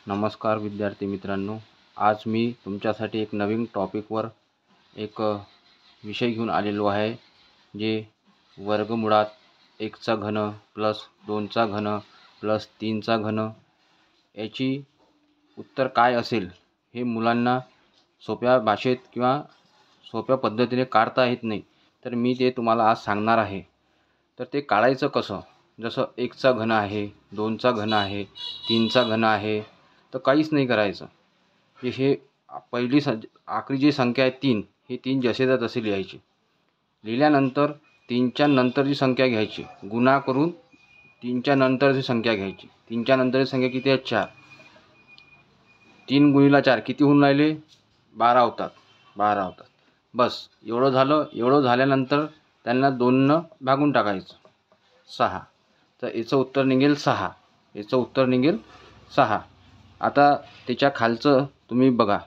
नमस्कार विद्यार्थी मित्रांनो, आज मी तुमच्यासाठी एक नवीन टॉपिकवर एक विषय घेऊन आलेलो आहे, जे वर्गमुळात 1चा घन प्लस 2चा घन प्लस 3चा घन याची उत्तर काय असेल हे मुलांना सोप्या भाषेत किंवा सोप्या पद्धतीने काढता येत नाही, तर मी ते तुम्हाला आज सांगणार आहे। तर ते काढायचं कसं, जसं 1चा घन आहे, 2चा घन आहे, 3चा घन आहे, तर काहीच नाही करायचं। हे पहिली आखरी जी संख्या आहे 3, हे 3 जसेच्या तसे लिहायची। लिहिल्यानंतर 3च्या नंतरची संख्या घ्यायची, गुणा करून 3च्या नंतरची संख्या घ्यायची। 3च्या नंतरची संख्या किती आहे? 4। 3 गुणिले 4 किती होऊन राहिले? 12 होतात। 12 होतात। बस एवढं झालं। एवढं झाल्यानंतर त्यांना 2ने भागून टाकायचं, 6। तर याचं उत्तर निघेल 6। याचं उत्तर निघेल 6। आता त्याच्या खालचं तुम्ही बघा,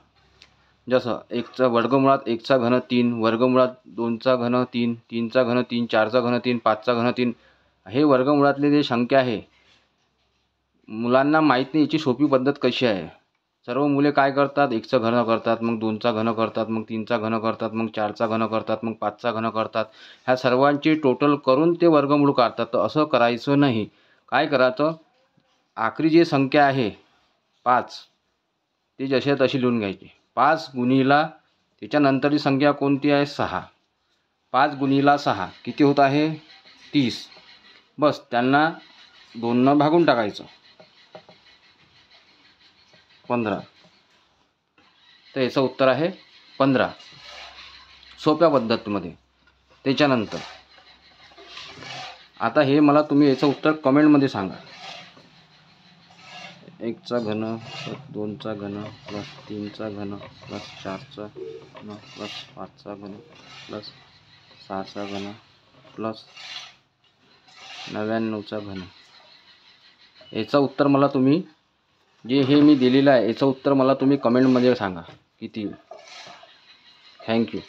जसं 1चा वर्गमुळात 1चा घन 3, वर्गमुळात 2चा घन 3, 3चा घन 3, 4चा घन 3, 5चा घन 3, हे वर्गमुळातले जे संख्या आहे मुलांना माहीत नाही याची सोपी पद्धत कशी आहे। सर्व मुले काय करतात, 1चा घन करतात, मग 2चा घन करतात, मग 3चा घन करतात, मग 4चा घन करतात, मग 5चा घन करतात। ह्या सर्वांची टोटल करून ते वर्गमूळ काढतात। तर असं करायचं नाही। काय करायचं, आखरी जी संख्या आहे 5, ती जशी तशी लिहून घ्यायची। 5 गुणिला त्याच्यानंतरची संख्या कोणती आहे? 6। 5 गुणिला 6 किती होत आहे? 30। बस त्यांना 2ने भागून टाकायचं, 15। तर याचं उत्तर आहे 15, सोप्या पद्धतीमध्ये। त्याच्यानंतर आता हे मला तुम्ही याचं उत्तर कमेंटमध्ये सांगा। 1चा घन प्लस 2चा घन प्लस 3चा घन प्लस 4चा घन प्लस 5चा घन प्लस 6चा घन प्लस 99चा घन। याचं उत्तर मला तुम्ही जे हे मी दिलेलं आहे याचं उत्तर मला तुम्ही कमेंटमध्ये सांगा किती। थँक्यू।